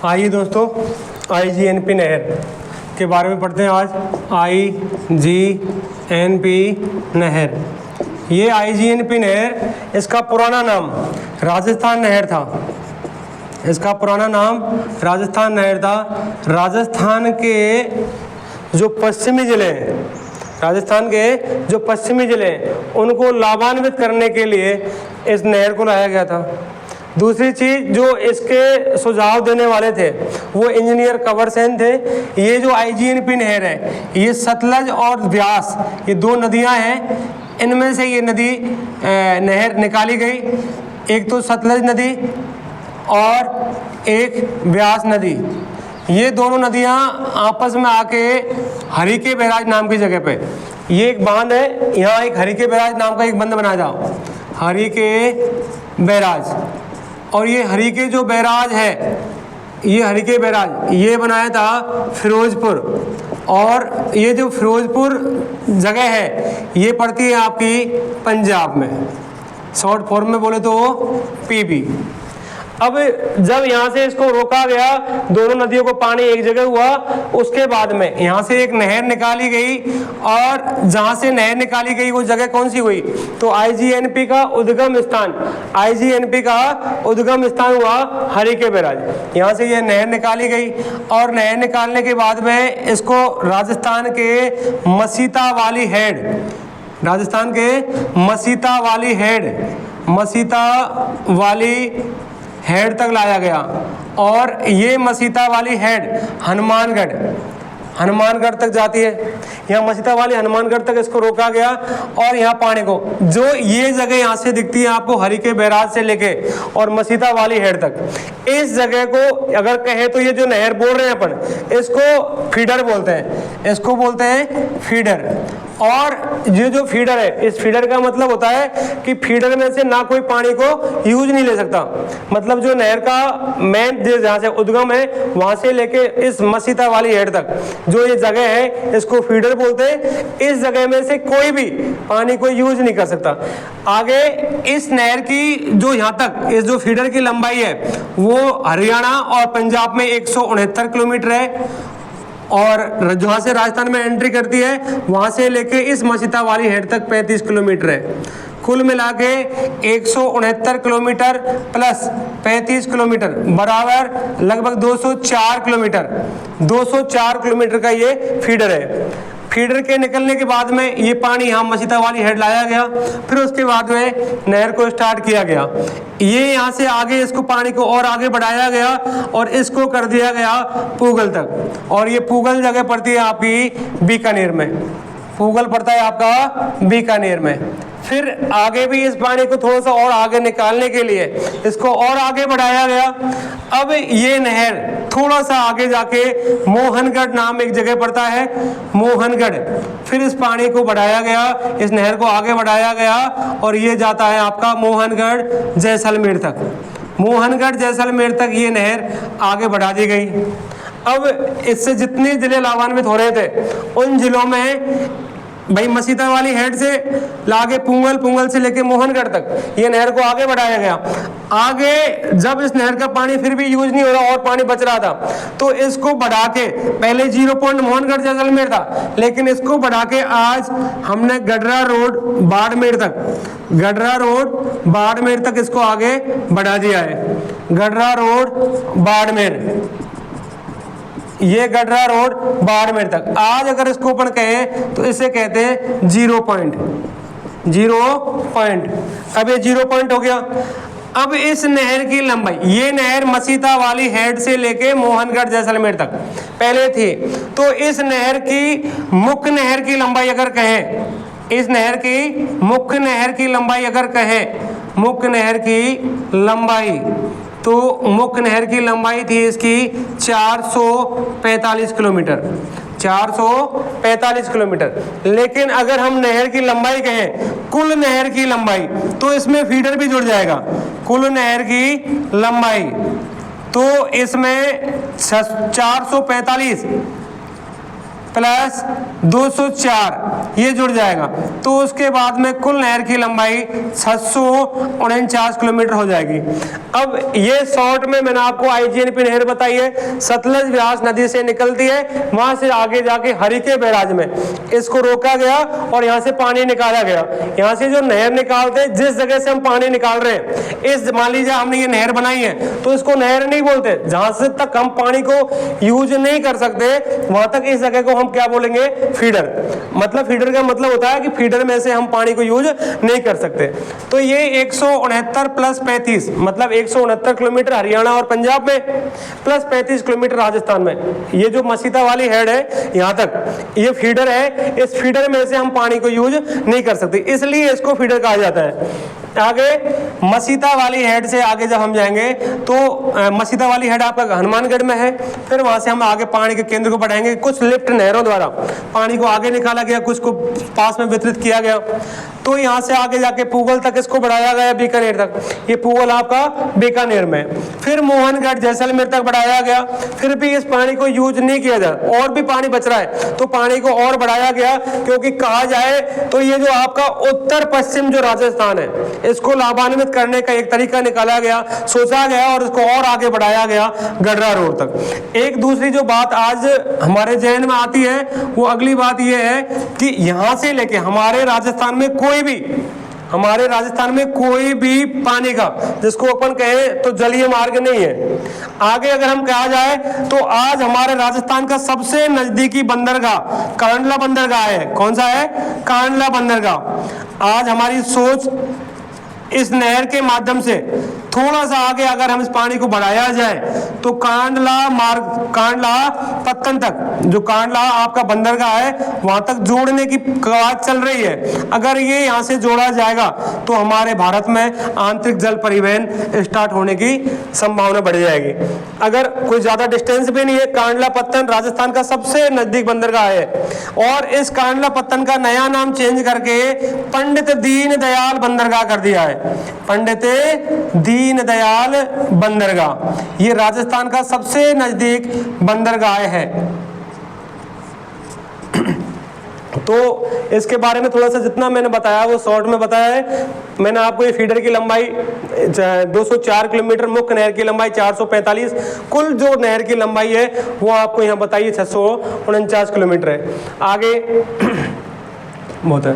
आइए दोस्तों, IGNP नहर के बारे में पढ़ते हैं आज। IGNP नहर, ये IGNP नहर, इसका पुराना नाम राजस्थान नहर था। इसका पुराना नाम राजस्थान नहर था। राजस्थान के जो पश्चिमी ज़िले हैं, राजस्थान के जो पश्चिमी ज़िले हैं उनको लाभान्वित करने के लिए इस नहर को लाया गया था। दूसरी चीज़, जो इसके सुझाव देने वाले थे वो इंजीनियर कंवर सेन थे। ये जो IGNP नहर है, ये सतलज और व्यास, ये दो नदियां हैं, इनमें से ये नदी नहर निकाली गई। एक तो सतलज नदी और एक व्यास नदी। ये दोनों नदियां आपस में आके हरिके बैराज नाम की जगह पे, ये एक बांध है, यहाँ एक हरिके बैराज नाम का एक बंद बनाया था, हरिके बैराज। और ये हरिके जो बैराज है, ये हरिके बैराज ये बनाया था फिरोजपुर। और ये जो फिरोजपुर जगह है ये पड़ती है आपकी पंजाब में, शॉर्ट फॉर्म में बोले तो PB। अब जब यहाँ से इसको रोका गया, दोनों नदियों को पानी एक जगह हुआ, उसके बाद में यहाँ से एक नहर निकाली गई। और जहाँ से नहर निकाली गई वो जगह कौन सी हुई, तो IGNP का उद्गम स्थान, IGNP का उद्गम स्थान हुआ हरिके बैराज। यहाँ से ये नहर निकाली गई और नहर निकालने के बाद में इसको राजस्थान के मसीता वाली हेड, राजस्थान के मसीता वाली हेड तक लाया गया। और ये मसीता वाली हेड हनुमानगढ़ तक जाती है। यहाँ मसीता वाली हनुमानगढ़ तक इसको रोका गया। और यहाँ पानी को, जो ये जगह यहाँ से दिखती है आपको हरिके बैराज से लेके और मसीता वाली हेड तक, इस जगह को अगर कहें तो ये जो नहर बोल रहे हैं अपन, इसको फीडर बोलते हैं, इसको बोलते हैं फीडर। और ये जो फीडर है, इस फीडर का मतलब होता है कि फीडर में से ना कोई पानी को यूज नहीं ले सकता। मतलब जो नहर का मेन जहाँ से उद्गम है वहां से लेके इस मसीता वाली हेड तक जो ये जगह है, इसको फीडर बोलते हैं। इस जगह में से कोई भी पानी को यूज नहीं कर सकता। आगे इस नहर की जो यहाँ तक इस जो फीडर की लंबाई है वो हरियाणा और पंजाब में 169 किलोमीटर है। और जहाँ से राजस्थान में एंट्री करती है वहाँ से लेके इस मसीता वाली हेड तक 35 किलोमीटर है। कुल मिला के 169 किलोमीटर प्लस 35 किलोमीटर बराबर लगभग 204 किलोमीटर का ये फीडर है। फीडर के निकलने के बाद में ये पानी यहाँ मसीता वाली हेड लाया गया। फिर उसके बाद में नहर को स्टार्ट किया गया। ये यहाँ से आगे इसको पानी को और आगे बढ़ाया गया और इसको कर दिया गया पूगल तक। और ये पूगल जगह पड़ती है आपकी बीकानेर में, पूगल पड़ता है आपका बीकानेर में। फिर आगे भी इस पानी को थोड़ा सा और आगे निकालने के लिए इसको और आगे बढ़ाया गया। अब ये नहर थोड़ा सा आगे जाके मोहनगढ़ नाम एक जगह पड़ता है, मोहनगढ़। फिर इस पानी को बढ़ाया गया, इस नहर को आगे बढ़ाया गया और ये जाता है आपका मोहनगढ़ जैसलमेर तक। मोहनगढ़ जैसलमेर तक ये नहर आगे बढ़ा दी गई। अब इससे जितने जिले लाभान्वित हो रहे थे उन जिलों में भाई मसीता वाली हेड से लागे पुंगल से लेके मोहनगढ़ तक ये नहर को आगे बढ़ाया गया। आगे जब इस नहर का पानी फिर भी यूज नहीं हो रहा और पानी बच रहा था तो इसको बढ़ा के, पहले 0 पॉइंट मोहनगढ़ जैसलमेर था, लेकिन इसको बढ़ा के आज हमने गडरा रोड बाड़मेर तक इसको आगे बढ़ा दिया है। गडरा रोड बाड़मेर, ये गडरा रोड बाड़मेर तक। आज अगर इसको अपन कहें तो इसे कहते हैं 0 पॉइंट। अब ये 0 पॉइंट हो गया। अब इस नहर की लंबाई, ये नहर मसीता वाली हेड से लेके मोहनगढ़ जैसलमेर तक पहले थी। तो इस नहर की मुख्य नहर की लंबाई अगर कहें, इस नहर की मुख्य नहर की लंबाई अगर कहें, मुख्य नहर की लंबाई, तो मुख्य नहर की लंबाई थी इसकी 445 किलोमीटर, 445 किलोमीटर। लेकिन अगर हम नहर की लंबाई कहें, कुल नहर की लंबाई, तो इसमें फीडर भी जुड़ जाएगा। कुल नहर की लंबाई तो इसमें 445 प्लस 204 ये जुड़ जाएगा, तो उसके बाद में कुल नहर की लंबाई 649 किलोमीटर हो जाएगी। अब ये शॉर्ट में मैंने आपको IGNP नहर बताई है, सतलज व्यास नदी से निकलती है, वहां से आगे जाके हरिके बैराज में इसको रोका गया और यहाँ से पानी निकाला गया। यहाँ से जो नहर निकालते हैं, जिस जगह से हम पानी निकाल रहे हैं, इस मान लीजिए हमने ये नहर बनाई है तो इसको नहर नहीं बोलते, जहां से तक हम पानी को यूज नहीं कर सकते वहां तक इस जगह को हम क्या बोलेंगे, फीडर। मतलब फीडर का मतलब होता है कि फीडर में से हम पानी को यूज नहीं कर सकते। तो ये 169 प्लस 35 मतलब 169 किलोमीटर हरियाणा और पंजाब में, प्लस 35 किलोमीटर राजस्थान में। ये जो मसीता वाली हेड है यहाँ तक ये फीडर है, इस फीडर में से हम पानी को यूज नहीं कर सकते, इसलिए इसको फीडर कहा जाता है। आगे मसीता वाली हेड से आगे जब हम जाएंगे तो मसीता वाली हेड आपका हनुमानगढ़ में है, फिर वहां से हम आगे पानी के केंद्र को बढ़ाएंगे। कुछ लिफ्ट नहरों द्वारा पानी को आगे निकाला गया, कुछ को पास में वितरित किया गया, तो यहाँ से आगे जाके पूगल तक इसको बढ़ाया गया, बीकानेर तक। ये पूगल आपका बीकानेर में, फिर मोहनगढ़ जैसलमेर तक बढ़ाया गया, फिर भी इस पानी को यूज नहीं किया जाए, और भी पानी बच रहा है तो पानी को और बढ़ाया गया, क्योंकि कहा जाए तो ये जो आपका उत्तर पश्चिम जो राजस्थान है इसको लाभान्वित करने का एक तरीका निकाला गया, सोचा गया और इसको और आगे बढ़ाया गया गडरा रोड तक। एक दूसरी जो बात आज हमारे जहन में आती है वो अगली बात ये है कि यहां से लेके हमारे राजस्थान में कोई भी पानी का जिसको अपन कहें तो जलीय मार्ग नहीं है। आगे अगर हम कहा जाए तो आज हमारे राजस्थान का सबसे नजदीकी बंदरगाह कांडला बंदरगाह है। कौन सा है? कांडला बंदरगाह। आज हमारी सोच इस नहर के माध्यम से थोड़ा सा आगे अगर हम इस पानी को बढ़ाया जाए तो कांडला पत्तन तक, जो कांडला आपका बंदरगाह है वहां तक जोड़ने की बात चल रही है। अगर ये यहाँ से जोड़ा जाएगा तो हमारे भारत में आंतरिक जल परिवहन स्टार्ट होने की संभावना बढ़ जाएगी। अगर कोई ज्यादा डिस्टेंस भी नहीं है, कांडला पत्तन राजस्थान का सबसे नजदीक बंदरगाह है, और इस कांडला पत्तन का नया नाम चेंज करके पंडित दीनदयाल बंदरगाह कर दिया है। पंडित दीनदयाल बंदरगाह ये राजस्थान का सबसे नजदीक बंदरगाह है। तो इसके बारे में थोड़ा सा जितना मैंने बताया वो शॉर्ट में बताया है। मैंने आपको ये फीडर की लंबाई 204 किलोमीटर, मुख्य नहर की लंबाई 445, कुल जो नहर की लंबाई है वो आपको यहाँ बताइए 649 किलोमीटर है। आगे बहुत है।